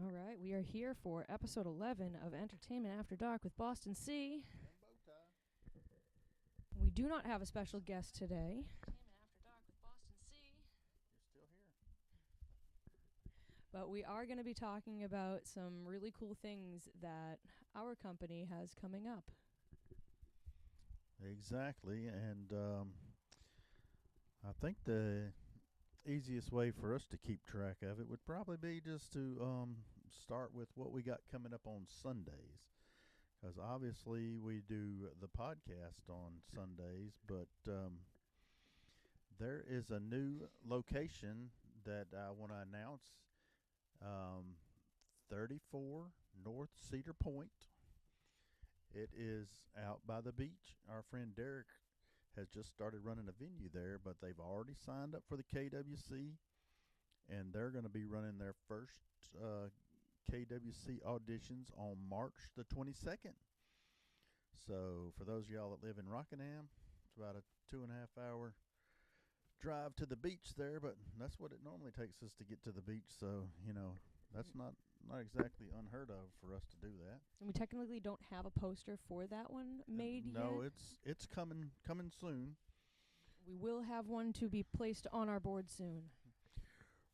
All right, we are here for episode 11 of Entertainment After Dark with Boston C. And BowTie. We do not have a special guest today. Entertainment After Dark with Boston C. You're still here. But we are going to be talking about some really cool things that our company has coming up. Exactly, and I think the easiest way for us to keep track of it would probably be just to start with what we got coming up on Sundays. Because obviously we do the podcast on Sundays, but there is a new location that I want to announce. 34 North Cedar Point. It is out by the beach. Our friend Derek has just started running a venue there, but they've already signed up for the KWC, and they're going to be running their first KWC auditions on March the 22nd. So for those of y'all that live in Rockingham, it's about a 2.5 hour drive to the beach there, but that's what it normally takes us to get to the beach. So, that's not exactly unheard of for us to do that. And we technically don't have a poster for that one made yet. No, it's coming soon. We will have one to be placed on our board soon.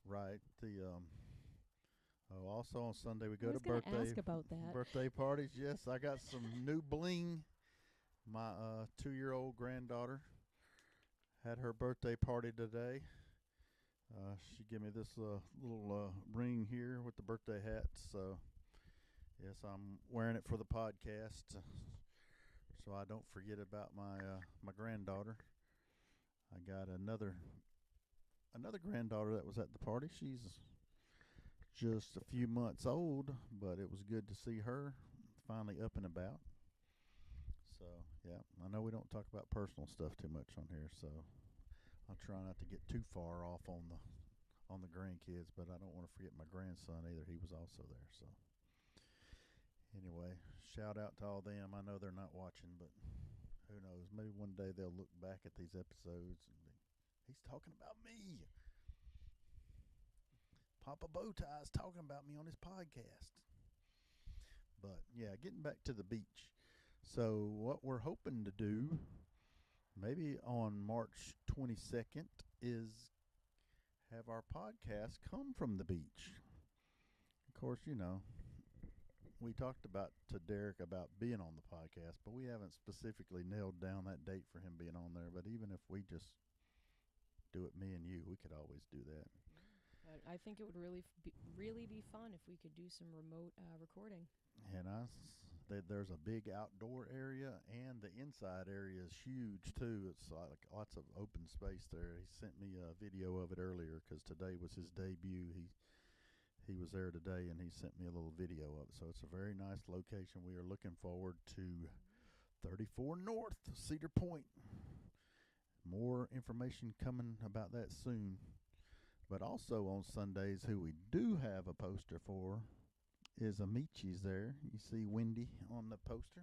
Right. The also on Sunday we go I was to gonna ask about that. birthday parties. Yes, I got some new bling. My 2-year-old granddaughter had her birthday party today. She gave me this little ring here with the birthday hat. So, yes, I'm wearing it for the podcast, so I don't forget about my granddaughter. I got another granddaughter that was at the party. She's just a few months old, but it was good to see her finally up and about. So, yeah, I know we don't talk about personal stuff too much on here, so I'll try not to get too far off on the grandkids, but I don't want to forget my grandson either. He was also there. So anyway, shout out to all them. I know they're not watching, but who knows? Maybe one day they'll look back at these episodes and be, he's talking about me. Papa BowTie is talking about me on his podcast. But yeah, getting back to the beach. So what we're hoping to do maybe on March 22nd is have our podcast come from the beach. Of course, we talked to Derek about being on the podcast, but we haven't specifically nailed down that date for him being on there. But even if we just do it, me and you, we could always do that. I think it would really be fun if we could do some remote recording. And there's a big outdoor area, and the inside area is huge too. It's like lots of open space there. He sent me a video of it earlier because today was his debut. He was there today, and he sent me a little video of it. So it's a very nice location. We are looking forward to 34 North Cedar Point. More information coming about that soon. But also on Sundays, who we do have a poster for is Amichis there. You see Wendy on the poster?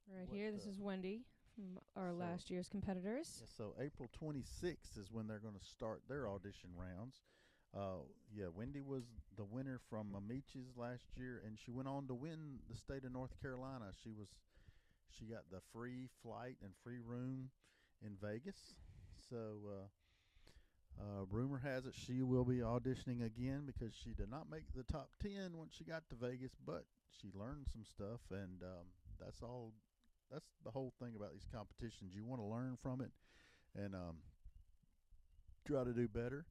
Right here, this is Wendy from our last year's competitors. Yeah, so April 26th is when they're going to start their audition rounds. Wendy was the winner from Amichis last year, and she went on to win the state of North Carolina. She got the free flight and free room in Vegas. So rumor has it she will be auditioning again because she did not make the top 10 once she got to Vegas, but she learned some stuff, and that's all. That's the whole thing about these competitions. You want to learn from it and try to do better.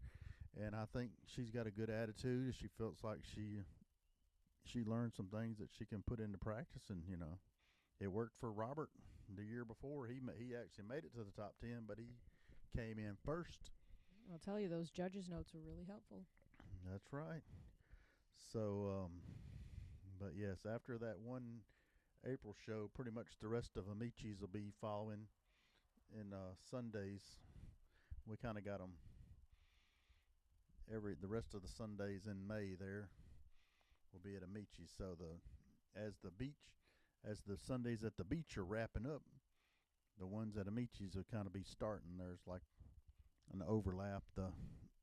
And I think she's got a good attitude. She feels like she learned some things that she can put into practice, and it worked for Robert the year before. He actually made it to the top 10, but he came in first. I'll tell you, those judges' notes were really helpful. That's right. So, but yes, after that one April show, pretty much the rest of Amichis will be following in Sundays. We kind of got them the rest of the Sundays in May there will be at Amichis. So as the Sundays at the beach are wrapping up, the ones at Amichis will kind of be starting. There's like an overlap. The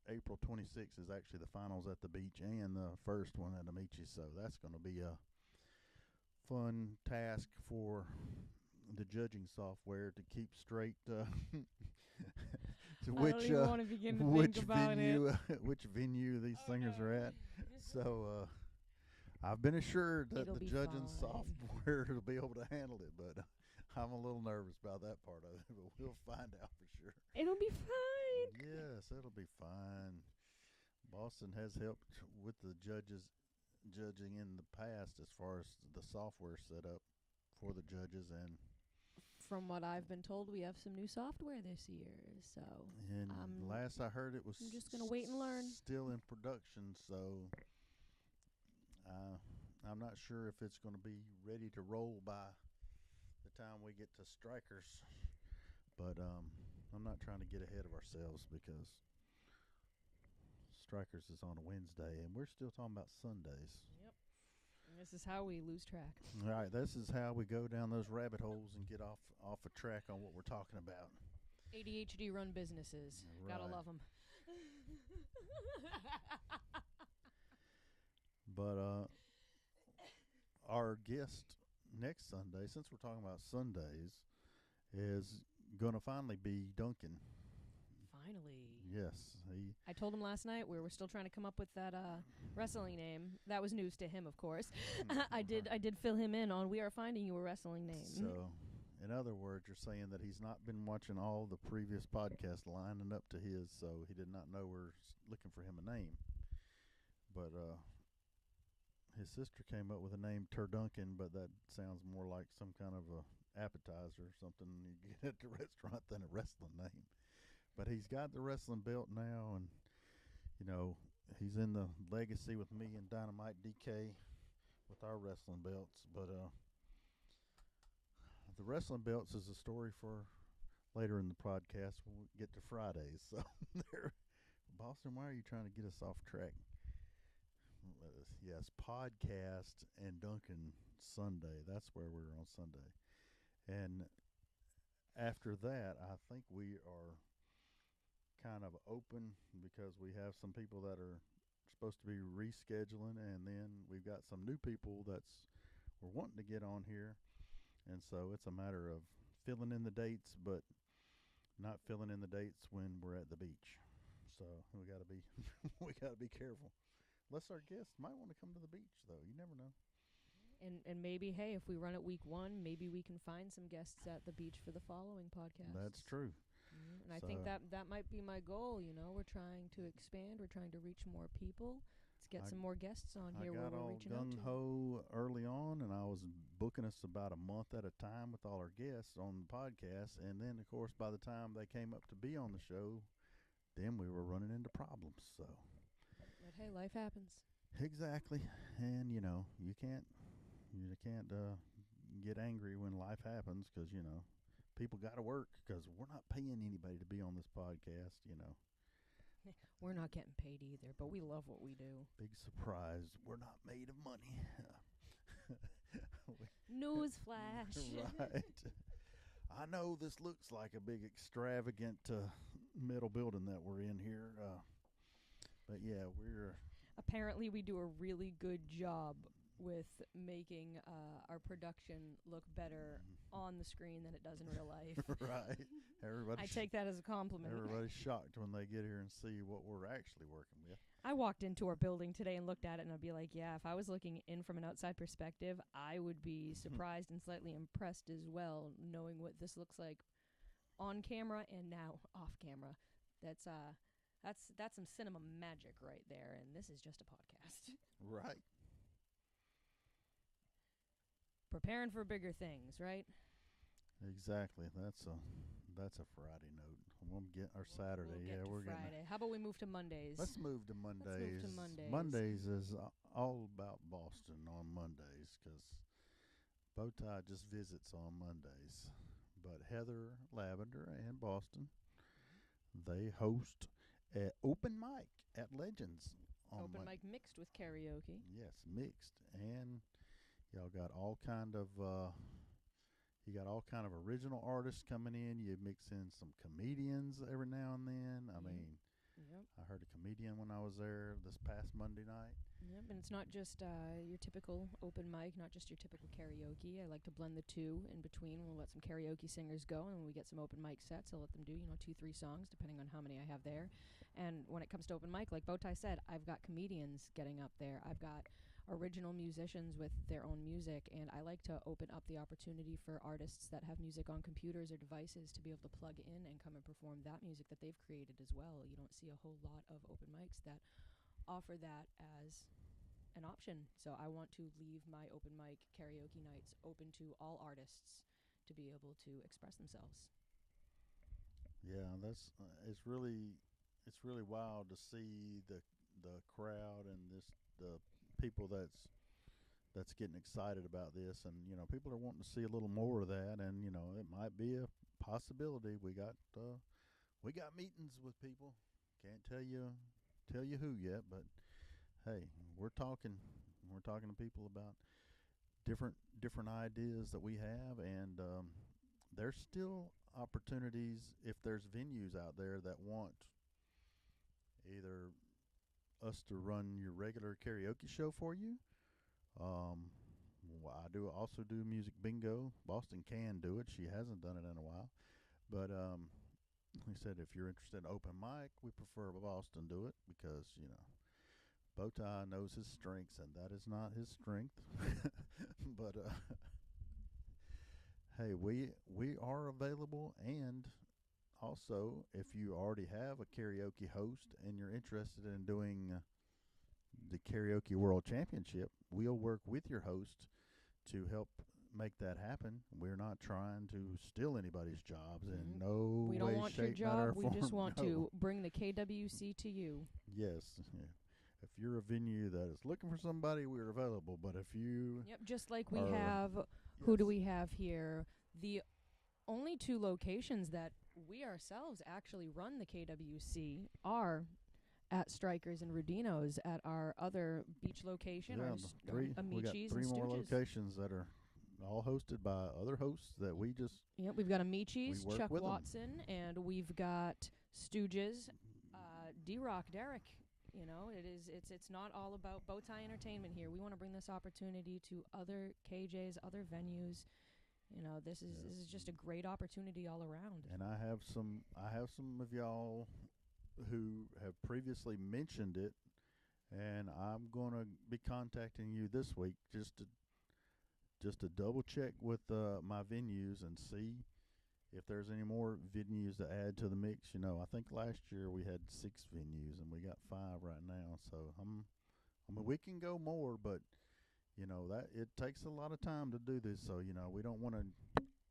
April 26th is actually the finals at the beach and the first one at Amici. So that's going to be a fun task for the judging software to keep straight to I don't even want to begin to think about venue it. which venue these singers no. are at. So I've been assured that It'll the be judging fine. software will be able to handle it, but I'm a little nervous about that part of it. But we'll find out for sure. It'll be fine. Yes, it'll be fine. Boston has helped with the judges judging in the past as far as the software set up for the judges, and From what I've been told, we have some new software this year, so last I heard it was I'm just gonna wait and learn. still in production, so I'm not sure if it's going to be ready to roll by the time we get to strikers, but I'm not trying to get ahead of ourselves because strikers is on a Wednesday and we're still talking about Sundays. Yep. And this is how we lose track. All right, this is how we go down those rabbit holes and get off a track on what we're talking about. ADHD run businesses. Right. Gotta love them. But our guest next Sunday, since we're talking about Sundays, is going to finally be Duncan. Finally. Yes, I told him last night we were still trying to come up with that wrestling name. That was news to him, of course. I did fill him in on we are finding you a wrestling name. So, in other words, you're saying that he's not been watching all the previous podcasts lining up to his, so he did not know we're looking for him a name. But his sister came up with a name Turduncan, but that sounds more like some kind of a appetizer or something you get at the restaurant than a wrestling name. But he's got the wrestling belt now, and you know he's in the legacy with me and Dynamite DK with our wrestling belts. But the wrestling belts is a story for later in the podcast when we get to Fridays. So there, Boston, why are you trying to get us off track? Yes, podcast and Duncan Sunday. That's where we're on Sunday. And after that, I think we are kind of open because we have some people that are supposed to be rescheduling, and then we've got some new people we're wanting to get on here, and so it's a matter of filling in the dates, but not filling in the dates when we're at the beach. So we got to be we got to be careful. Unless our guests might want to come to the beach, though. You never know. And maybe, hey, if we run it week 1, maybe we can find some guests at the beach for the following podcast. That's true. And I think that might be my goal. You know, we're trying to expand. We're trying to reach more people. Let's get some more guests on here. I got all gung-ho early on, and I was booking us about a month at a time with all our guests on the podcast. And then, of course, by the time they came up to be on the show, then we were running into problems. So, but hey, life happens. Exactly. And, you know, you can't get angry when life happens because, you know, people got to work because we're not paying anybody to be on this podcast, you know. We're not getting paid either, but we love what we do. Big surprise. We're not made of money. Newsflash. Right. I know this looks like a big extravagant metal building that we're in here. But, yeah, Apparently we do a really good job with making our production look better on the screen than it does in real life. Right. I take that as a compliment. Everybody's shocked when they get here and see what we're actually working with. I walked into our building today and looked at it, and I'd be like, yeah, if I was looking in from an outside perspective, I would be surprised and slightly impressed as well, knowing what this looks like on camera and now off camera. That's some cinema magic right there, and this is just a podcast. Right. Preparing for bigger things, right? Exactly. That's a Friday note. We'll get our Saturday. We're Friday. How about we move to Mondays? Let's move to Mondays. Mondays is all about Boston on Mondays because BowTie just visits on Mondays. But Heather Lavender and Boston, they host an open mic at Legends on open mic mixed with karaoke. Yes, mixed, and y'all got all kind of original artists coming in. You mix in some comedians every now and then. I mean, Yep. I heard a comedian when I was there this past Monday night. Yep, and it's not just your typical open mic, not just your typical karaoke. I like to blend the two in between. We'll let some karaoke singers go, and when we get some open mic sets, I'll let them do, 2-3 songs, depending on how many I have there. And when it comes to open mic, like BowTie said, I've got comedians getting up there. I've got original musicians with their own music, and I like to open up the opportunity for artists that have music on computers or devices to be able to plug in and come and perform that music that they've created as well. You don't see a whole lot of open mics that offer that as an option. So I want to leave my open mic karaoke nights open to all artists to be able to express themselves. Yeah, it's really wild to see the crowd and the people that's getting excited about this, and people are wanting to see a little more of that, and it might be a possibility. We got meetings with people. Can't tell you who yet, but hey, we're talking we're talking to people about different ideas that we have, and there's still opportunities if there's venues out there that want either us to run your regular karaoke show for you. Um, I do also do music bingo. Boston can do it. She hasn't done it in a while, but he said if you're interested in open mic, we prefer Boston do it because BowTie knows his strengths, and that is not his strength. But hey, we are available, and also if you already have a karaoke host and you're interested in doing the karaoke world championship, we'll work with your host to help make that happen. We're not trying to steal anybody's jobs in no We way, don't want your shape, job. matter, or We form. just want No. to bring the KWC to you. Yes. Yeah. If you're a venue that is looking for somebody, we're available. But if you Yep, just like we are, have, who do yes. we have here? The only two locations that we ourselves actually run the KWC are at Strikers and Rudino's. At our other beach location Yeah, are we got Amici's three and more Stooges. locations that are all hosted by other hosts that we just Yep, we've got Amici's, work Chuck with 'em. Watson, and we've got Stooges, D-Rock, Derek. It's not all about BowTie Entertainment here. We want to bring this opportunity to other KJs, other venues. This is just a great opportunity all around. and I have some of y'all who have previously mentioned it, and I'm gonna be contacting you this week just to double check with my venues and see if there's any more venues to add to the mix. I think last year we had 6 venues and we got 5 right now. So I mean, we can go more, but that it takes a lot of time to do this. So we don't want to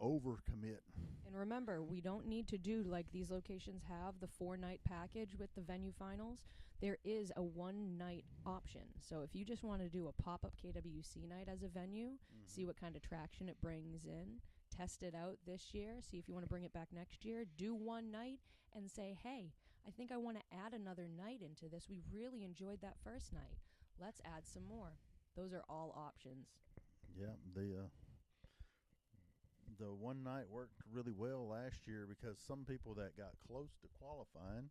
overcommit. And remember, we don't need to do like these locations have the 4-night package with the venue finals. There is a 1-night option. So if you just want to do a pop-up KWC night as a venue, see what kind of traction it brings in, test it out this year, see if you want to bring it back next year, do 1 night and say, hey, I think I want to add another night into this. We really enjoyed that first night. Let's add some more. Those are all options. Yeah, the one night worked really well last year because some people that got close to qualifying,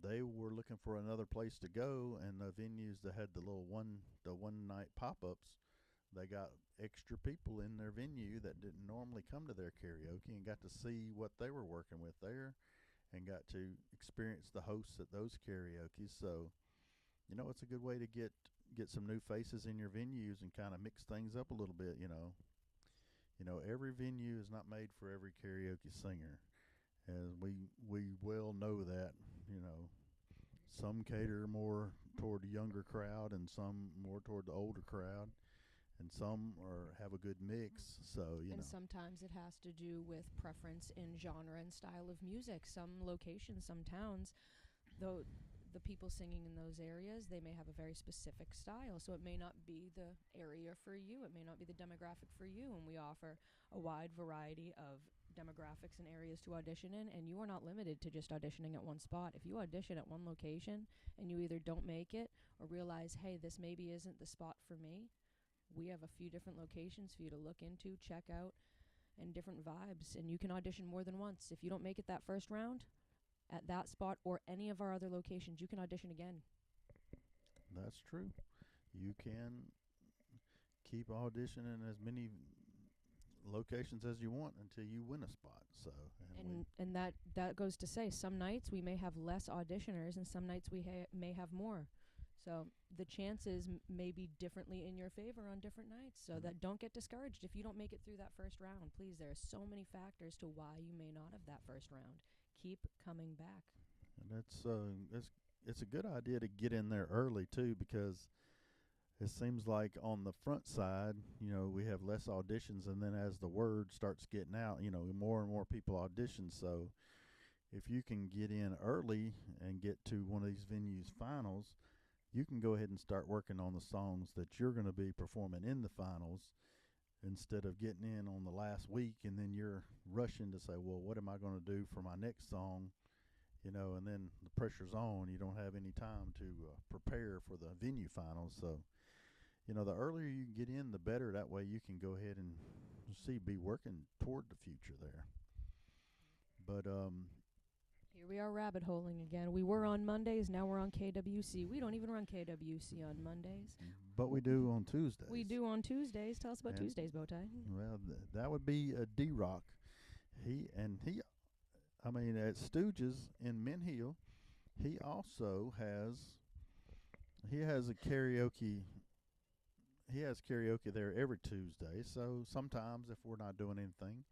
they were looking for another place to go, and the venues that had the one night pop-ups, they got extra people in their venue that didn't normally come to their karaoke and got to see what they were working with there and got to experience the hosts at those karaoke. So it's a good way to get some new faces in your venues and kind of mix things up a little bit. Every venue is not made for every karaoke singer, and we well know that. Some cater more toward the younger crowd, and some more toward the older crowd, and some have a good mix. So And sometimes it has to do with preference in genre and style of music. Some locations, some towns, though the people singing in those areas, they may have a very specific style. So it may not be the area for you. It may not be the demographic for you. And we offer a wide variety of demographics and areas to audition in. And you are not limited to just auditioning at one spot. If you audition at one location and you either don't make it or realize, hey, this maybe isn't the spot for me, we have a few different locations for you to look into, check out, and different vibes. And you can audition more than once. If you don't make it that first round, at that spot or any of our other locations, you can audition again. That's true. You can keep auditioning as many locations as you want until you win a spot. So, And that goes to say, some nights we may have less auditioners, and some nights we may have more. So the chances may be differently in your favor on different nights. So that don't get discouraged if you don't make it through that first round. Please, there are so many factors to why you may not have that first round. Keep coming back. and it's a good idea to get in there early too, because it seems like on the front side, we have less auditions, and then as the word starts getting out, more and more people audition. So if you can get in early and get to one of these venues finals, you can go ahead and start working on the songs that you're going to be performing in the finals, instead of getting in on the last week and then you're rushing to say, well, what am I going to do for my next song? And then the pressure's on. You don't have any time to prepare for the venue finals. So, the earlier you get in, the better. That way you can go ahead and be working toward the future there. But Here we are rabbit holing again. We were on Mondays, now we're on KWC. We don't even run KWC on Mondays. But we do on Tuesdays. We do on Tuesdays. Tell us about Tuesdays, BowTie. Well, that would be D-Rock. At Stooges in Mint Hill, he also has a karaoke. He has karaoke there every Tuesday. So sometimes if we're not doing anything,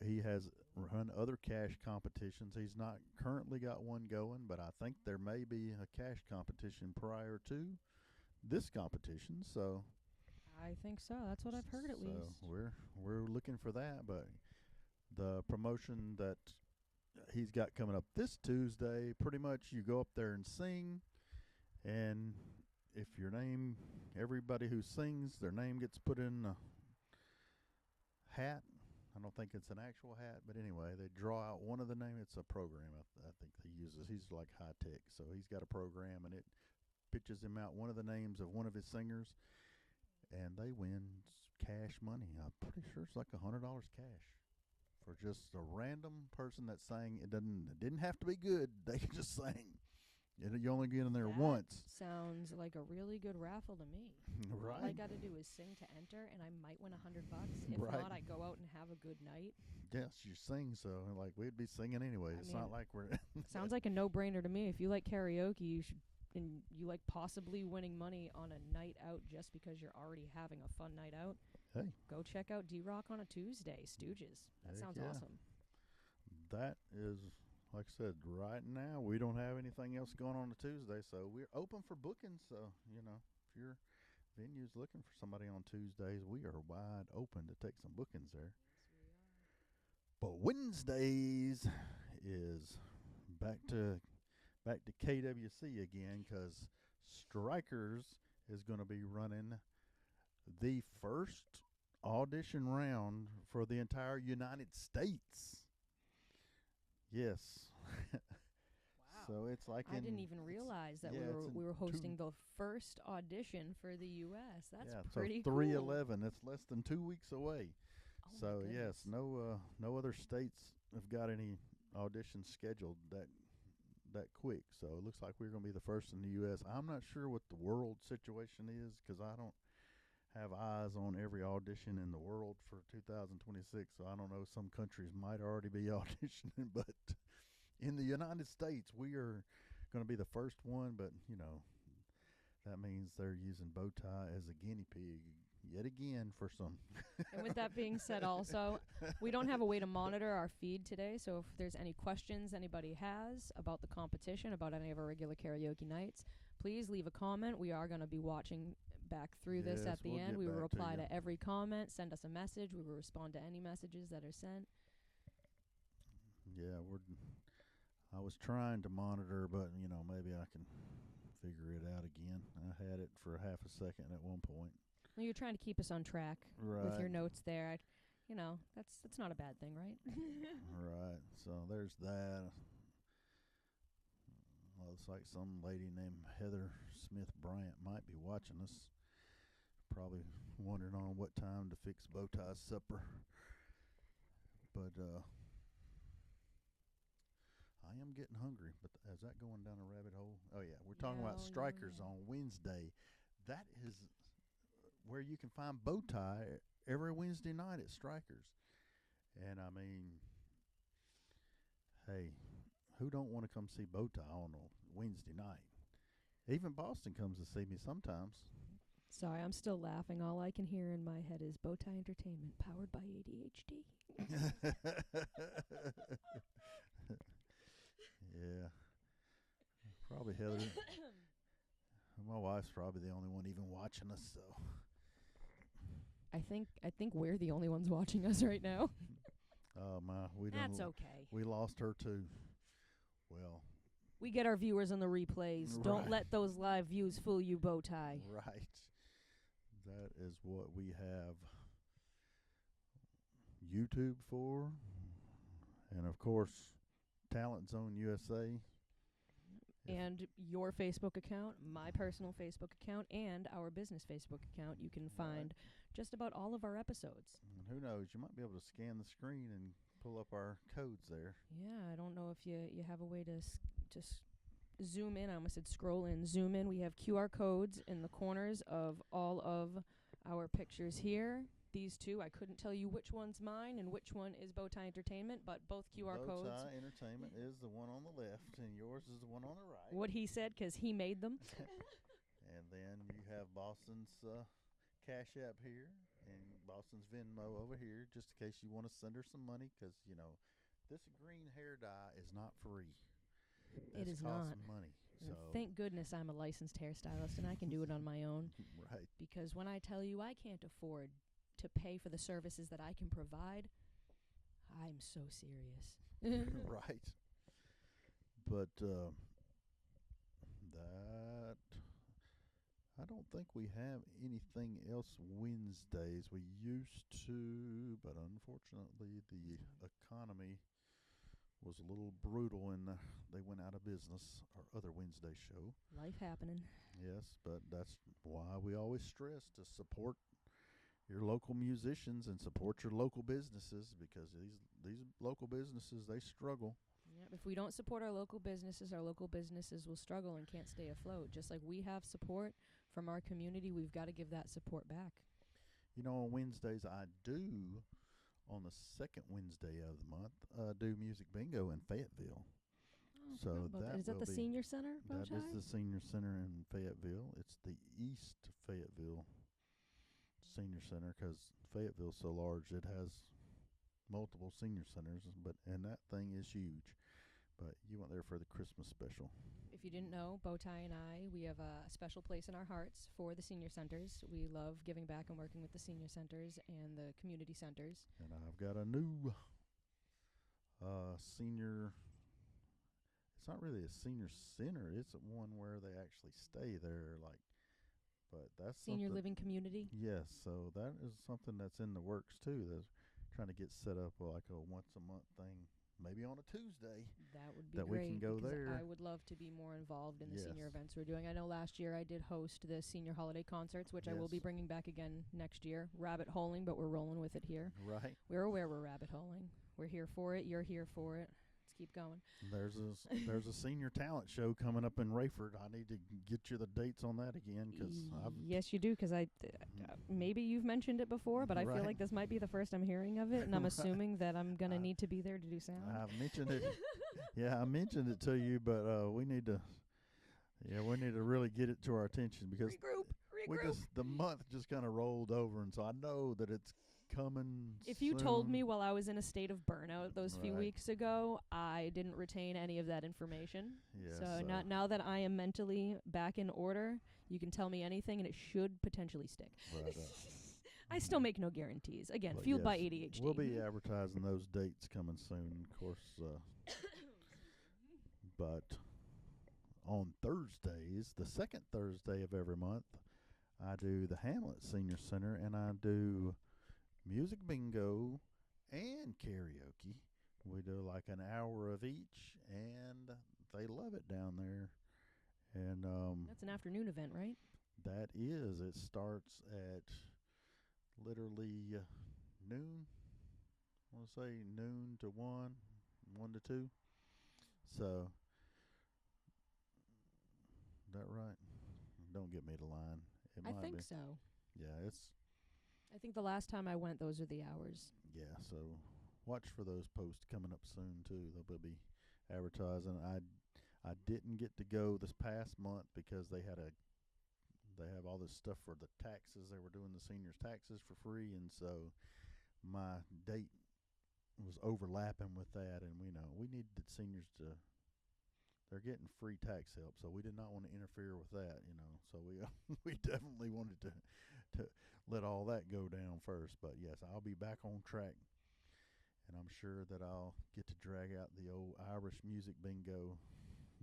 he has run other cash competitions. He's not currently got one going, but I think there may be a cash competition prior to this competition. So I think so. That's what I've heard at least. So we're looking for that, but the promotion that he's got coming up this Tuesday, pretty much you go up there and sing, and if everybody who sings, their name gets put in a hat. I don't think it's an actual hat, but anyway, they draw out one of the names. It's a program I think he uses. He's like high tech, so he's got a program, and it pitches him out one of the names of one of his singers, and they win cash money. I'm pretty sure it's like $100 cash for just a random person that sang. It didn't have to be good. They just sang. You only get in there once. Sounds like a really good raffle to me. Right. All I got to do is sing to enter, and I might win $100. If not, I go out and have a good night. Yes, you sing, so we'd be singing anyway. It's not like we're. Sounds like a no-brainer to me. If you like karaoke, and you like possibly winning money on a night out just because you're already having a fun night out. Hey, go check out D-Rock on a Tuesday. Stooges. That sounds awesome. That is. Like I said, right now we don't have anything else going on Tuesday, so we're open for bookings. So, if your venue's looking for somebody on Tuesdays, we are wide open to take some bookings there. Yes, we are. But Wednesdays is back to KWC again, because Strikers is going to be running the first audition round for the entire United States. Yes. Wow. So it's like I didn't even realize that we were hosting the first audition for the U.S. That's pretty cool. 3/11. It's less than 2 weeks away. Oh so yes, no other states have got any auditions scheduled that quick. So it looks like we're going to be the first in the U.S. I'm not sure what the world situation is, because I don't have eyes on every audition in the world for 2026, so I don't know. Some countries might already be auditioning, but in the United States, we are going to be the first one. But that means they're using BowTie as a guinea pig yet again for some. And with that being said, also, we don't have a way to monitor our feed today, so if there's any questions anybody has about the competition, about any of our regular karaoke nights, please leave a comment. We are going to be watching back through this at the end. We will reply to every comment. Send us a message. We will respond to any messages that are sent. Yeah, I was trying to monitor, but maybe I can figure it out again. I had it for half a second at one point. Well, you're trying to keep us on track with your notes there. That's not a bad thing, right? Right. So there's that. Well, it's like some lady named Heather Smith Bryant might be watching us. Probably wondering on what time to fix BowTie's supper. But I am I'm getting hungry. But is that going down a rabbit hole? Oh yeah, we're talking about No, strikers yeah. on Wednesday. That is where you can find BowTie every Wednesday night at Strikers. And I mean, hey, who don't want to come see BowTie on a Wednesday night? Even Boston comes to see me sometimes. Sorry, I'm still laughing. All I can hear in my head is Bowtie Entertainment, powered by ADHD. Yeah, probably Heather. My wife's probably the only one even watching us. So, I think we're the only ones watching us right now. oh my, That's okay. we lost her too. Well, We get our viewers on the replays. Don't right, let those live views fool you, Bowtie. right. That is what we have YouTube for, and of course, Talent Zone USA. And your Facebook account, my personal Facebook account, and our business Facebook account. You can find just about all of our episodes. And who knows, you might be able to scan the screen and pull up our codes there. Yeah, I don't know if you have a way to just zoom in. I almost said scroll in. Zoom in. We have QR codes in the corners of all of our pictures here. These two, I couldn't tell you which one's mine and which one is BowTie Entertainment, but both QR codes. BowTie Entertainment is the one on the left, and yours is the one on the right. What he said, because he made them. And then you have Boston's Cash App here, and Boston's Venmo over here, just in case you want to send her some money, because, you know, this green hair dye is not free. It is not. Money. And So thank goodness I'm a licensed hairstylist and I can do it on my own. right. Because when I tell you I can't afford to pay for the services that I can provide, I'm so serious. Right. But that I don't think we have anything else Wednesdays. We used to, but unfortunately the economy was a little brutal and they went out of business. Our other Wednesday show. Life happening. Yes, but that's why we always stress to support your local musicians and support your local businesses, because these local businesses, they struggle. Yep. If we don't support our local businesses will struggle and can't stay afloat. Just like we have support from our community, we've got to give that support back. You know, on Wednesdays I do, on the second Wednesday of the month, do music bingo in Fayetteville. Oh, So that is that the senior center? That is BowTie? the senior center in Fayetteville. It's the East Fayetteville Senior Center, because Fayetteville's so large it has multiple senior centers, and that thing is huge. But you went there for the Christmas special. If you didn't know, BowTie and I, we have a special place in our hearts for the senior centers. We love giving back and working with the senior centers and the community centers. And I've got a new senior. It's not really a senior center. It's one where they actually stay there, like. But that's Senior living community. Yes, so that is something that's in the works too. That's trying to get set up like a once a month thing, maybe on a Tuesday. That would be that great. we can go because there. I would love to be more involved in the senior Yes. events we're doing. I know last year I did host the senior holiday concerts, which I will be Yes. bringing back again next year. Rabbit holing, but we're rolling with it here. Right. We're aware we're rabbit holing. We're here for it. You're here for it. Let's keep going. There's a senior talent show coming up in Rayford. I need to get you the dates on that again, because Yes, you do, because maybe you've mentioned it before, but I feel Right. like this might be the first I'm hearing of it, and I'm Right. assuming that I'm going to need to be there to do sound. I've mentioned it. Yeah, I mentioned it to you, but we need to really get it to our attention, because the month just kind of rolled over, and so I know that it's coming. If you told soon. me while I was in a state of burnout those few Right. weeks ago, I didn't retain any of that information. Yeah, So now that I am mentally back in order, you can tell me anything and it should potentially stick. Right. I still make no guarantees. Again, But fueled by yes, ADHD. We'll be advertising those dates coming soon, of course. But on Thursdays, the second Thursday of every month, I do the Hamlet Senior Center, and I do music bingo and karaoke. We do like an hour of each, and they love it down there. And That's an afternoon event, right? that is, it starts at literally noon. I want to say noon to 1, 1 to 2. So, that right? Don't get me to line. It I might think be. so. Yeah, it's I think the last time I went, those are the hours. yeah. So watch for those posts coming up soon too. They'll be advertising. I didn't get to go this past month because they have all this stuff for the taxes. They were doing the seniors' taxes for free, and so my date was overlapping with that. And we need the seniors to. They're getting free tax help, so we did not want to interfere with that. So we we definitely wanted to let all that go down first. But yes, I'll be back on track, and I'm sure that I'll get to drag out the old Irish music bingo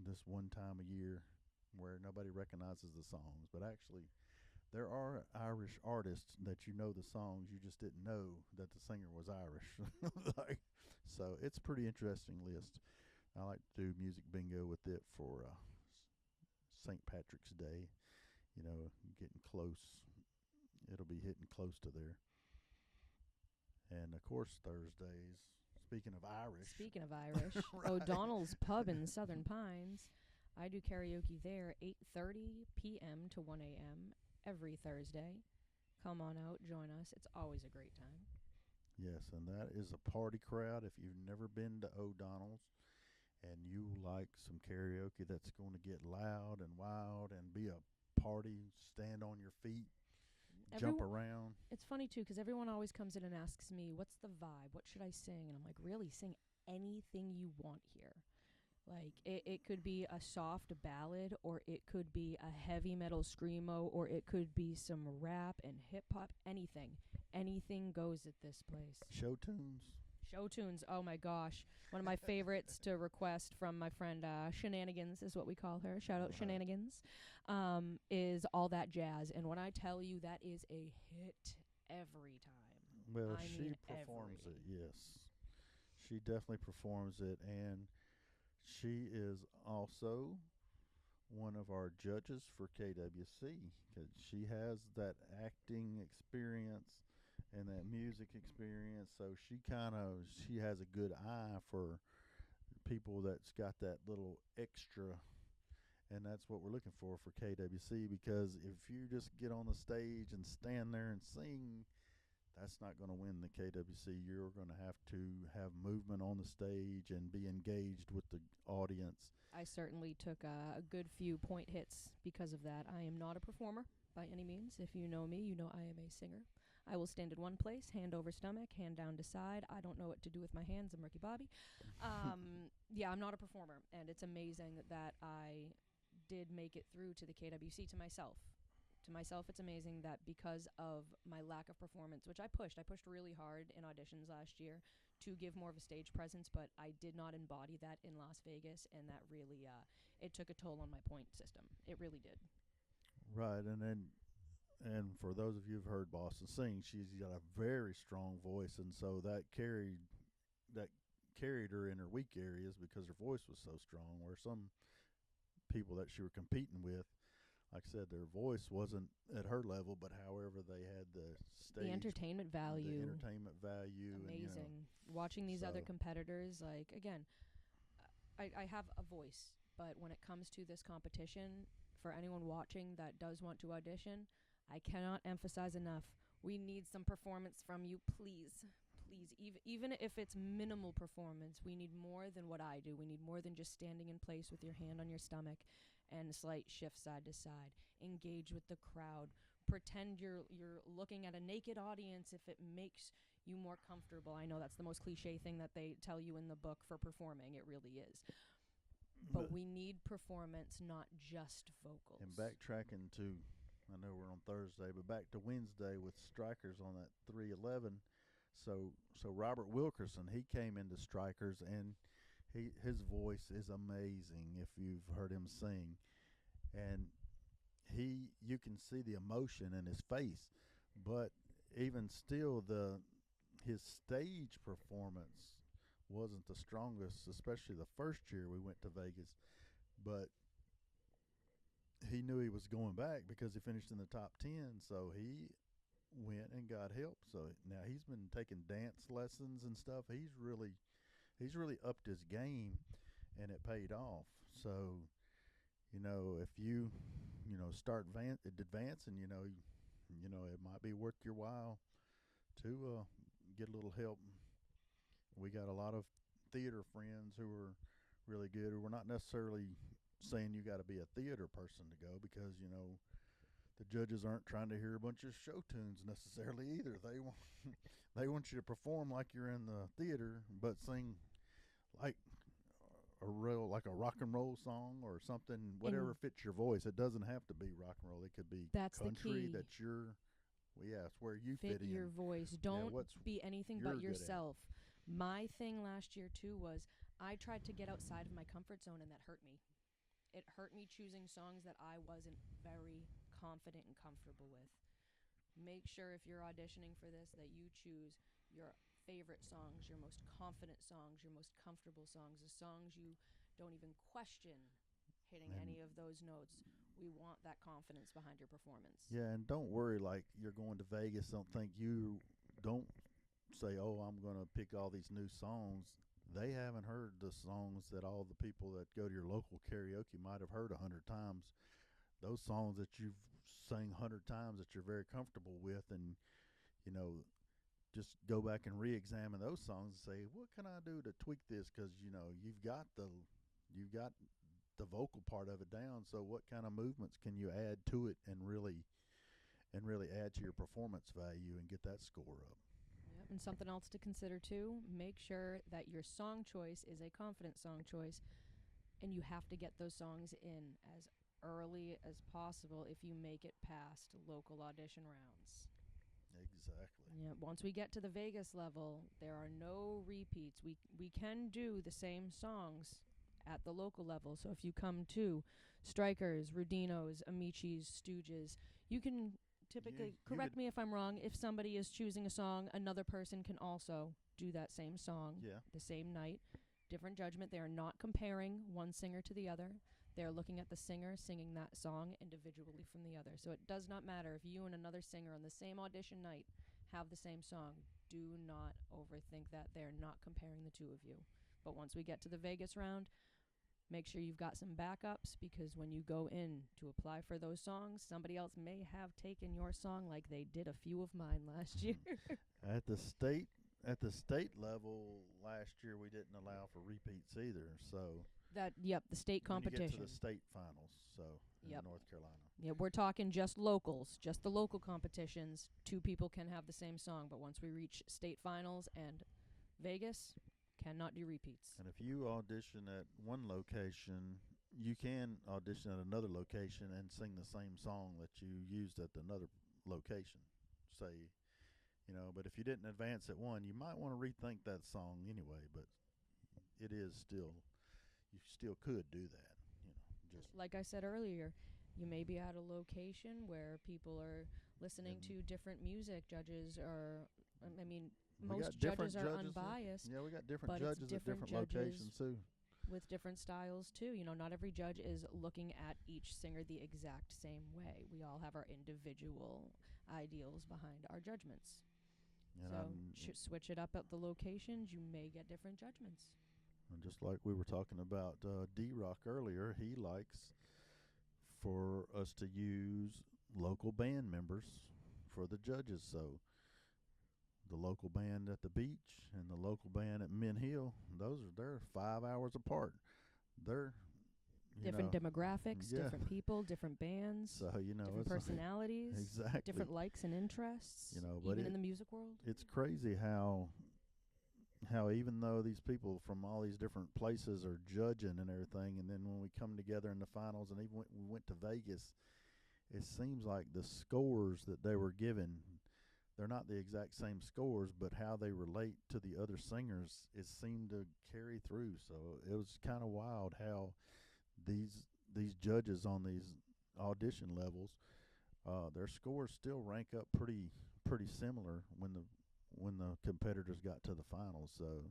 this one time a year where nobody recognizes the songs. But actually, there are Irish artists that the songs, you just didn't know that the singer was Irish. Like, so it's a pretty interesting list. I like to do music bingo with it for St. Patrick's Day. Getting close. It'll be hitting close to there. And of course, Thursdays. Speaking of Irish. Speaking of Irish, Right. O'Donnell's Pub in Southern Pines. I do karaoke there 8:30 p.m. to 1 a.m. every Thursday. Come on out, join us. It's always a great time. Yes, and that is a party crowd. If you've never been to O'Donnell's and you like some karaoke that's going to get loud and wild and be a party, stand on your feet, jump around. It's funny too because everyone always comes in and asks me, "What's the vibe? What should I sing?" And I'm like, "Really, sing anything you want here." Like it could be a soft ballad, or it could be a heavy metal screamo, or it could be some rap and hip hop. Anything goes at this place. Show tunes. Show tunes. Oh my gosh, one of my favorites to request from my friend Shenanigans is what we call her. Shout out Shenanigans. Is All That Jazz, and when I tell you that is a hit every time. Well, I she mean performs every. it, yes. She definitely performs it, and she is also one of our judges for KWC because she has that acting experience and that music experience. So she has a good eye for people that's got that little extra, and that's what we're looking for KWC. Because if you just get on the stage and stand there and sing, that's not going to win the KWC. You're going to have movement on the stage and be engaged with the audience. I certainly took a good few point hits because of that. I am not a performer by any means. If you know me, you know I am a singer. I will stand in one place, hand over stomach, hand down to side. I don't know what to do with my hands. I'm Ricky Bobby. Yeah, I'm not a performer, and it's amazing that I did make it through to the KWC to myself. To myself, it's amazing that because of my lack of performance, which I pushed really hard in auditions last year to give more of a stage presence, but I did not embody that in Las Vegas, and that really, it took a toll on my point system. It really did. Right, and for those of you who've heard Boston sing, she's got a very strong voice, and so that carried her in her weak areas because her voice was so strong. Where some people that she were competing with, like I said, their voice wasn't at her level, but however they had the stage, The entertainment value. the entertainment value, Amazing. Watching these other competitors, like, again, I have a voice, but when it comes to this competition, for anyone watching that does want to audition, I cannot emphasize enough. We need some performance from you, please. Please, even if it's minimal performance, we need more than what I do. We need more than just standing in place with your hand on your stomach and slight shift side to side. Engage with the crowd. Pretend you're looking at a naked audience if it makes you more comfortable. I know that's the most cliche thing that they tell you in the book for performing. It really is. But we need performance, not just vocals. And backtracking to, I know we're on Thursday, but back to Wednesday with Strikers on that 311. So Robert Wilkerson, he came into Strikers, and his voice is amazing if you've heard him sing. And you can see the emotion in his face, but even still his stage performance wasn't the strongest, especially the first year we went to Vegas. But he knew he was going back because he finished in the top 10, so he went and got help. So now he's been taking dance lessons and stuff. He's really upped his game, and it paid off. So, if you, start advancing, it might be worth your while to get a little help. We got a lot of theater friends who are really good, who are not necessarily saying you got to be a theater person to go, because the judges aren't trying to hear a bunch of show tunes necessarily either. They want you to perform like you're in the theater, but sing like a rock and roll song or something, whatever And fits your voice. It doesn't have to be rock and roll. It could be that's the country. key. That's your, well, yeah, it's where you Fit fit in. your voice. Yeah, Don't what's be anything you're but good at. yourself. My thing last year too was I tried to get outside of my comfort zone, and that hurt me. It hurt me choosing songs that I wasn't very confident and comfortable with. Make sure if you're auditioning for this that you choose your favorite songs, your most confident songs, your most comfortable songs, the songs you don't even question hitting And any of those notes. We want that confidence behind your performance. yeah, and don't worry like you're going to Vegas. Don't say, "Oh, I'm going to pick all these new songs." They haven't heard the songs that all the people that go to your local karaoke might have heard 100 times. Those songs that you've sang 100 times that you're very comfortable with, and you know, just go back and re-examine those songs and say, "What can I do to tweak this?" Because you've got the vocal part of it down. So what kind of movements can you add to it and really add to your performance value and get that score up? Yep. And something else to consider too, make sure that your song choice is a confident song choice, and you have to get those songs in as early as possible if you make it past local audition rounds. Exactly. Yeah, once we get to the Vegas level, there are no repeats. We can do the same songs at the local level. So if you come to Strikers, Rudinos, Amici's, Stooges, you can typically, You could, correct me if I'm wrong, if somebody is choosing a song, another person can also do that same song yeah. the same night. Different judgment. They are not comparing one singer to the other. They're looking at the singer singing that song individually from the other. So it does not matter if you and another singer on the same audition night have the same song. Do not overthink that. They're not comparing the two of you. But once we get to the Vegas round, make sure you've got some backups, because when you go in to apply for those songs, somebody else may have taken your song like they did a few of mine last year. At the state level last year, we didn't allow for repeats either. So The state when you get to competition. the state finals, so in Yep. North Carolina. Yeah, we're talking just locals, just the local competitions. Two people can have the same song, but once we reach state finals and Vegas, cannot do repeats. And if you audition at one location, you can audition at another location and sing the same song that you used at another location. Say, but if you didn't advance at one, you might want to rethink that song anyway. But it is still, you still could do that. Just Like I said earlier, you may be at a location where people are listening and to different music. Judges are, I mean, we got most different judges are judges. unbiased, Yeah, we got different but it's judges at different different judges locations too. with different styles too. Not every judge is looking at each singer the exact same way. We all have our individual ideals behind our judgments. And So switch it up at the locations. You may get different judgments. and just like we were talking about D-Rock earlier, he likes for us to use local band members for the judges. So the local band at the beach and the local band at Mint Hill, they're 5 hours apart. They're Different demographics, yeah. different people, different bands, So different it's personalities, exactly different likes and interests. but Even in the music world. it's crazy how even though these people from all these different places are judging and everything, and then when we come together in the finals, and even when we went to Vegas, it seems like the scores that they were given, they're not the exact same scores, but how they relate to the other singers, it seemed to carry through. So it was kind of wild how these judges on these audition levels, their scores still rank up pretty similar when the competitors got to the finals. So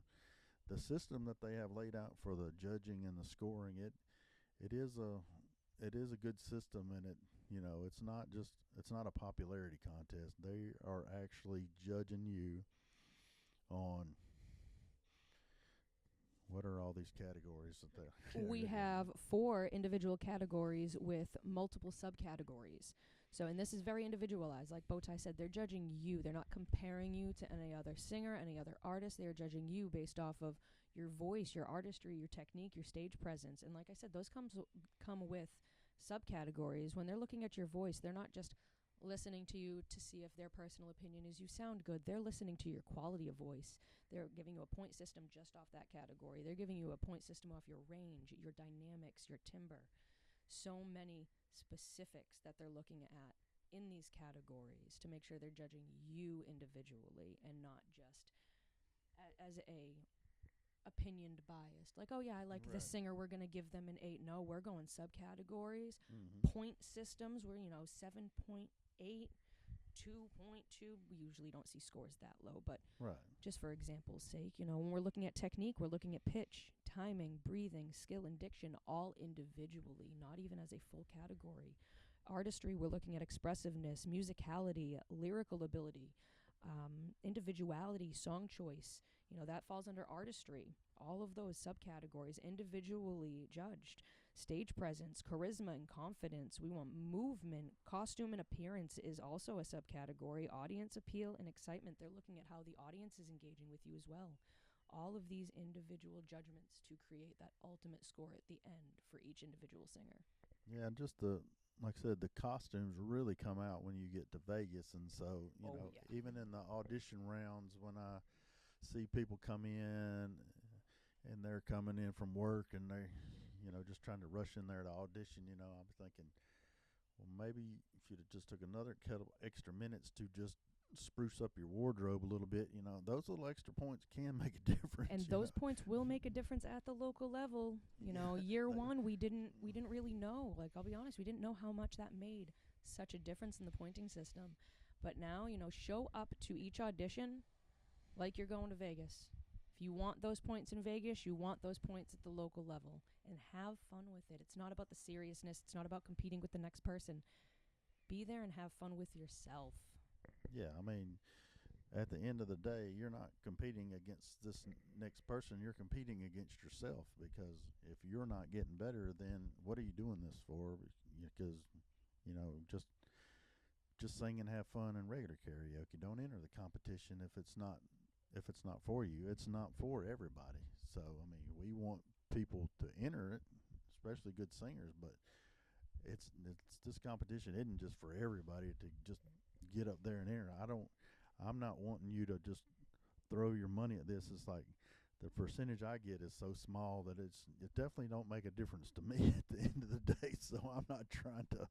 the system that they have laid out for the judging and the scoring, it is a good system, and it's not a popularity contest. They are actually judging you on What are all these categories that We have 4 individual categories with multiple subcategories. So, and this is very individualized. Like BowTie said, they're judging you. They're not comparing you to any other singer, any other artist. They're judging you based off of your voice, your artistry, your technique, your stage presence. And like I said, those come with subcategories. When they're looking at your voice, they're not just listening to you to see if their personal opinion is you sound good. They're listening to your quality of voice. They're giving you a point system just off that category. They're giving you a point system off your range, your dynamics, your timbre. So many specifics that they're looking at in these categories to make sure they're judging you individually and not just as a opinioned bias. Like, oh yeah, I like this singer, we're going to give them an 8. No, we're going subcategories, point systems, we're, 7.8, 2.2. We usually don't see scores that low, but just for example's sake, when we're looking at technique, we're looking at pitch, timing, breathing, skill, and diction, all individually, not even as a full category. Artistry, we're looking at expressiveness, musicality, lyrical ability, individuality, song choice. That falls under artistry. All of those subcategories individually judged. Stage presence, charisma, and confidence. We want movement. Costume and appearance is also a subcategory. Audience appeal and excitement. They're looking at how the audience is engaging with you as well. All of these individual judgments to create that ultimate score at the end for each individual singer. Yeah, just like I said, the costumes really come out when you get to Vegas, and so even in the audition rounds, when I see people come in and they're coming in from work and they just trying to rush in there to audition, I'm thinking, well, maybe if you'd have just took another couple extra minutes to just spruce up your wardrobe a little bit, those little extra points can make a difference. And those points will make a difference at the local level. Year one, we didn't really know. Like, I'll be honest, we didn't know how much that made such a difference in the pointing system. But now, show up to each audition like you're going to Vegas. If you want those points in Vegas, you want those points at the local level. And have fun with it. It's not about the seriousness. It's not about competing with the next person. Be there and have fun with yourself. Yeah, I mean, at the end of the day, you're not competing against this next person. You're competing against yourself, because if you're not getting better, then what are you doing this for? Because, just sing and have fun in regular karaoke. Don't enter the competition if it's not for you. It's not for everybody. So, I mean, we want people to enter it, especially good singers, but it's this competition isn't just for everybody to just get up there and enter. I'm not wanting you to just throw your money at this. It's like the percentage I get is so small that it definitely don't make a difference to me at the end of the day. So I'm not trying to.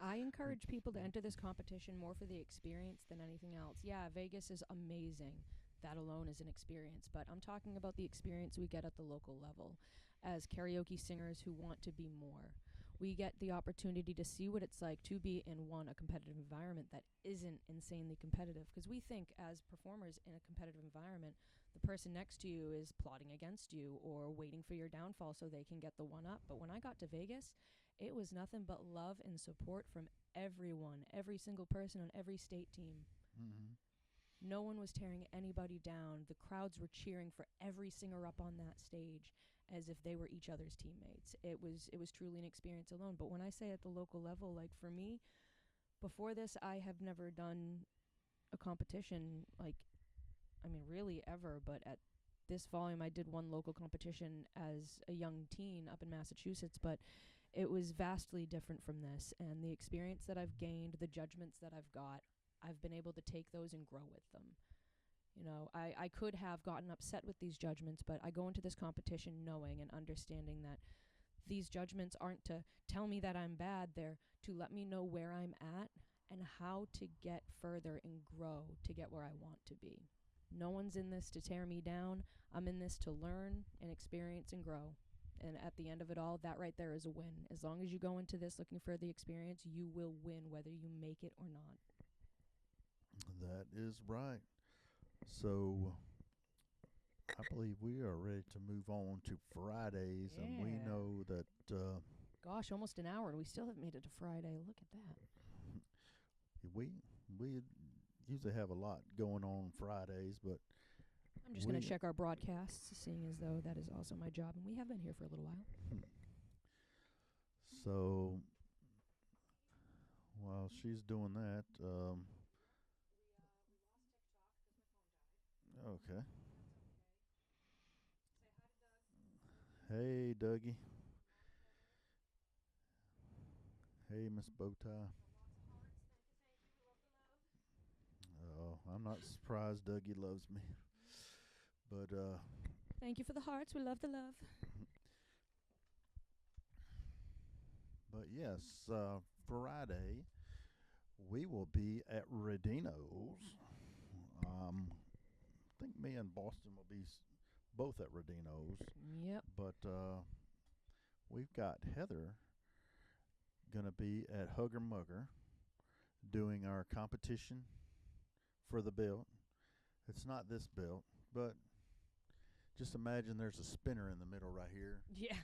I encourage people to enter this competition more for the experience than anything else. Yeah, Vegas is amazing. That alone is an experience, but I'm talking about the experience we get at the local level as karaoke singers who want to be more. We get the opportunity to see what it's like to be in a competitive environment that isn't insanely competitive, because we think as performers in a competitive environment, the person next to you is plotting against you or waiting for your downfall so they can get the one up. But when I got to Vegas, it was nothing but love and support from everyone, every single person on every state team. Mm-hmm. No one was tearing anybody down. The crowds were cheering for every singer up on that stage as if they were each other's teammates. It was truly an experience alone. But when I say at the local level, like for me, before this, I have never done a competition, really ever. But at this volume, I did one local competition as a young teen up in Massachusetts. But it was vastly different from this. And the experience that I've gained, the judgments that I've got, I've been able to take those and grow with them. I could have gotten upset with these judgments, but I go into this competition knowing and understanding that these judgments aren't to tell me that I'm bad. They're to let me know where I'm at and how to get further and grow to get where I want to be. No one's in this to tear me down. I'm in this to learn and experience and grow. And at the end of it all, that right there is a win. As long as you go into this looking for the experience, you will win whether you make it or not. That is right. So I believe we are ready to move on to Fridays, and we know that gosh, almost an hour and we still haven't made it to Friday. Look at that. we usually have a lot going on Fridays, but I'm just going to check our broadcasts, seeing as though that is also my job, and we have been here for a little while. So while she's doing that, okay. Hey, Dougie. Hey, Miss BowTie. Oh, I'm not surprised Dougie loves me. But Thank you for the hearts. We love the love. but yes, Friday we will be at Redino's. I think me and Boston will be both at Redino's. Yep. But we've got Heather gonna be at Hugger Mugger doing our competition for the belt. It's not this belt, but just imagine there's a spinner in the middle right here. Yeah.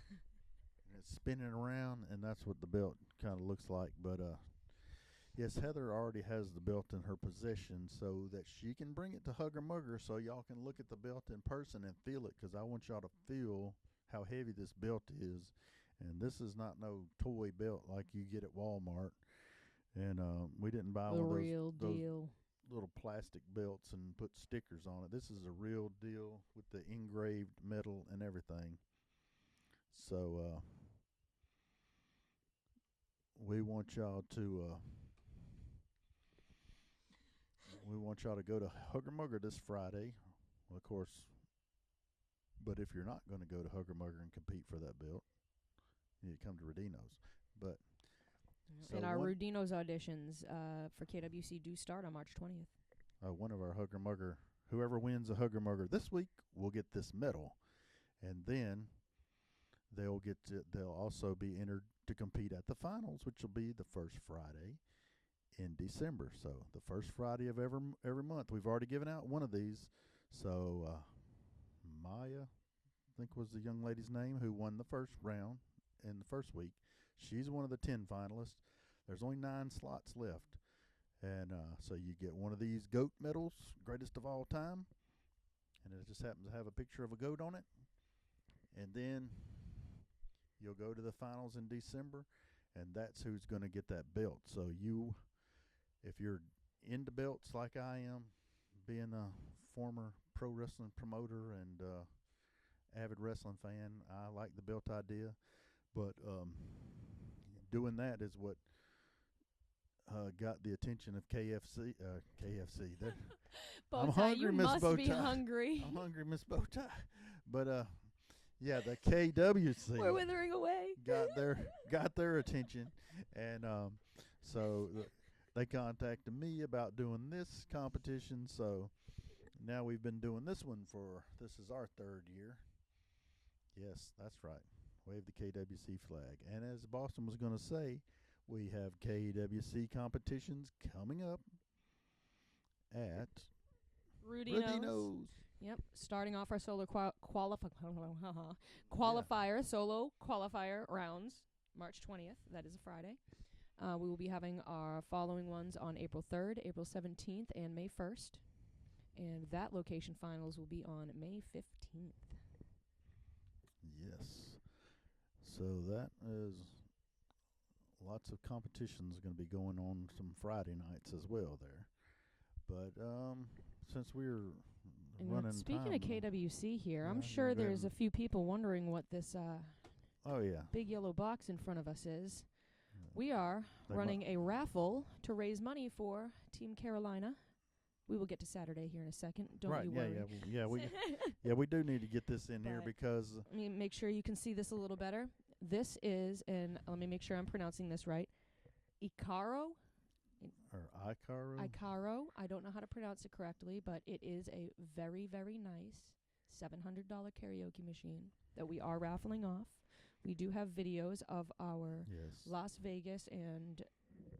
And it's spinning around, and that's what the belt kind of looks like. But yes, Heather already has the belt in her possession so that she can bring it to Hugger Mugger so y'all can look at the belt in person and feel it, because I want y'all to feel how heavy this belt is. And this is not no toy belt like you get at Walmart. And we didn't buy The one of real those deal. little plastic belts and put stickers on it. This is a real deal with the engraved metal and everything. So we want y'all to go to Hugger Mugger this Friday. Well, of course, but if you're not going to go to Hugger Mugger and compete for that belt, you need to come to Redino's. But so and our Rudino's auditions for KWC do start on March 20th. One of our Hugger Mugger, whoever wins a Hugger Mugger this week will get this medal, and then they'll also be entered to compete at the finals, which will be the first Friday in December. So the first Friday of every month. We've already given out one of these. So Maya, I think was the young lady's name, who won the first round in the first week. She's one of the 10 finalists. There's only 9 slots left. And so you get one of these goat medals, greatest of all time. And it just happens to have a picture of a goat on it. And then you'll go to the finals in December, and that's who's going to get that belt. So if you're into belts like I am, being a former pro wrestling promoter and avid wrestling fan, I like the belt idea. But doing that is what got the attention of KFC. I'm hungry, Miss BowTie. You must be hungry. I'm hungry, Miss BowTie. But yeah, the KWC. We're withering away. got their attention, and so they contacted me about doing this competition. So now we've been doing this is our 3rd year. Yes, that's right. Wave the KWC flag. And as Boston was going to say, we have KWC competitions coming up at Rudino's. Yep, starting off our solo solo qualifier rounds, March 20th. That is a Friday. We will be having our following ones on April 3rd, April 17th, and May 1st. And that location finals will be on May 15th. Yes. So that is lots of competitions going to be going on some Friday nights as well there. But since we're running speaking time, of KWC here, yeah, I'm sure there's a few people wondering what this big yellow box in front of us is. We are running a raffle to raise money for Team Carolina. We will get to Saturday here in a second. Don't you worry. We do need to get this in here because let me make sure you can see this a little better. This is, and let me make sure I'm pronouncing this right, Icaro. Or Icaro. Icaro. I don't know how to pronounce it correctly, but it is a very, very nice $700 karaoke machine that we are raffling off. We do have videos of our Las Vegas and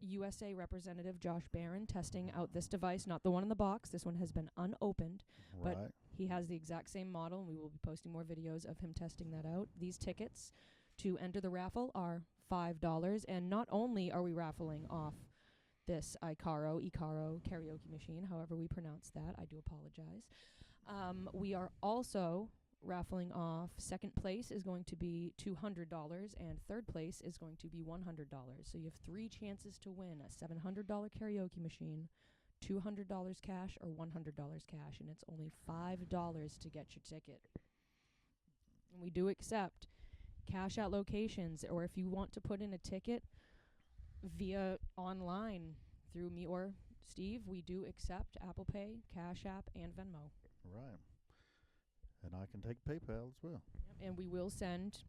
USA representative Josh Barron testing out this device, not the one in the box. This one has been unopened, but he has the exact same model, and we will be posting more videos of him testing that out. These tickets to enter the raffle are $5, and not only are we raffling off this Icaro karaoke machine, however we pronounce that, I do apologize. We are also raffling off. Second place is going to be $200, and third place is going to be $100. So you have 3 chances to win a $700 karaoke machine, $200 cash, or $100 cash, and it's only $5 to get your ticket. And we do accept cash out locations, or if you want to put in a ticket via online through me or Steve, we do accept Apple Pay, Cash App, and Venmo. Right. And I can take PayPal as well. And we will send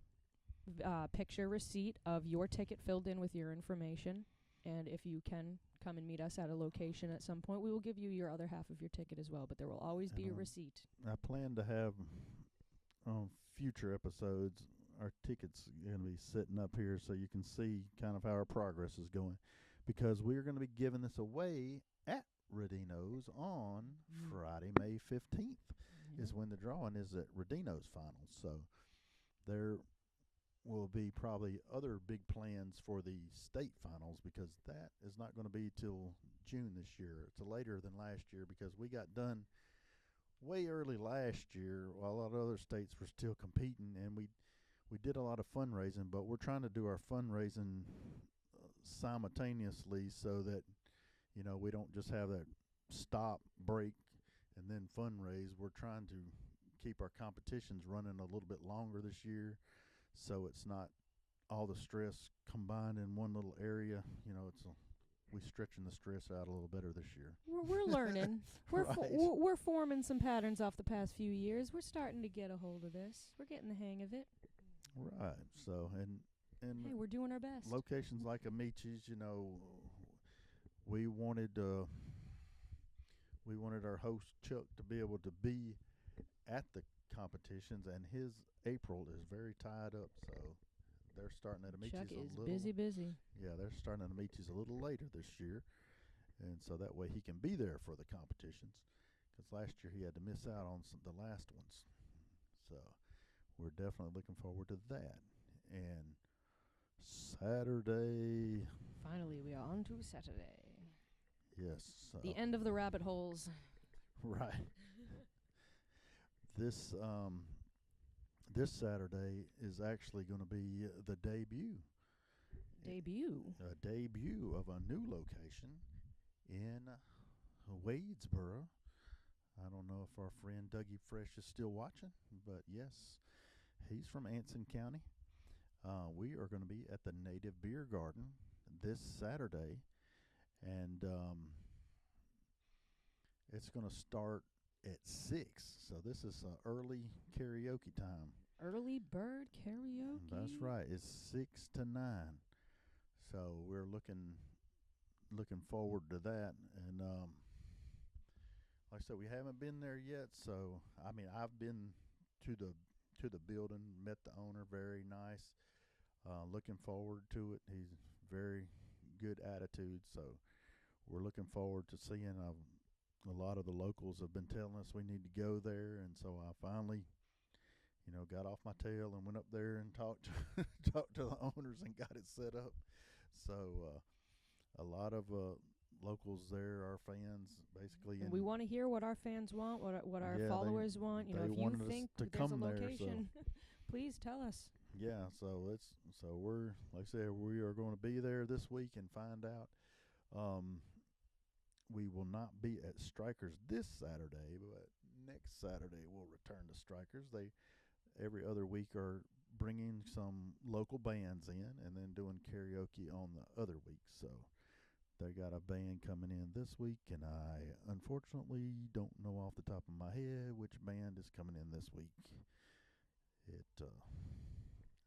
picture receipt of your ticket filled in with your information. And if you can come and meet us at a location at some point, we will give you your other half of your ticket as well. But there will always be a receipt. I plan to have on future episodes our tickets going to be sitting up here so you can see kind of how our progress is going, because we're going to be giving this away at Rodino's on Friday, May 15th. Is when the drawing is at Rodino's finals. So there will be probably other big plans for the state finals, because that is not going to be till June this year. It's later than last year because we got done way early last year while a lot of other states were still competing, and we did a lot of fundraising, but we're trying to do our fundraising simultaneously so that, you know, we don't just have that stop, break, and then fundraise. We're trying to keep our competitions running a little bit longer this year, so it's not all the stress combined in one little area. You know, we're stretching the stress out a little better this year. We're learning. Right. We're forming some patterns off the past few years. We're starting to get a hold of this. We're getting the hang of it. Right. So and hey, we're doing our best. Locations like Amichis, you know, we wanted our host Chuck to be able to be at the competitions, and his April is very tied up, so they're starting at Amichis Chuck is busy. Yeah, they're starting at Amichis a little later this year, and so that way he can be there for the competitions, because last year he had to miss out on the last ones. So we're definitely looking forward to that. And Saturday. Finally, we are on to Saturday. Yes. The end of the rabbit holes. Right. This Saturday is actually going to be the debut. A debut of a new location in Wadesboro. I don't know if our friend Dougie Fresh is still watching, but yes, he's from Anson County. We are going to be at the Native Beer Garden this Saturday, and it's going to start at 6. So this is early karaoke time. Early bird karaoke? That's right. It's 6 to 9. So we're looking forward to that. And like I said, we haven't been there yet. So I mean, I've been to the building, met the owner, very nice. Looking forward to it. He's very good attitude. So we're looking forward to seeing. A lot of the locals have been telling us we need to go there, and so I finally, you know, got off my tail and went up there and talked to the owners and got it set up. So a lot of locals there are fans, basically. And we want to hear what our fans want, what our followers want. You know, if you think there's a location, there, so. Please tell us. Yeah, so we're, like I said, we are going to be there this week and find out. We will not be at Strikers this Saturday, but next Saturday we'll return to Strikers. They every other week are bringing some local bands in and then doing karaoke on the other week. So they got a band coming in this week, and I unfortunately don't know off the top of my head which band is coming in this week.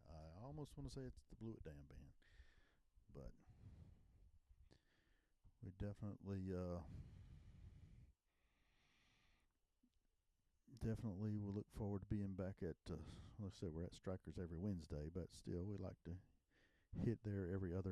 I almost want to say it's the Blew It Down band, but we definitely will look forward to being back at, let's say we're at Strikers every Wednesday, but still we like to hit there every other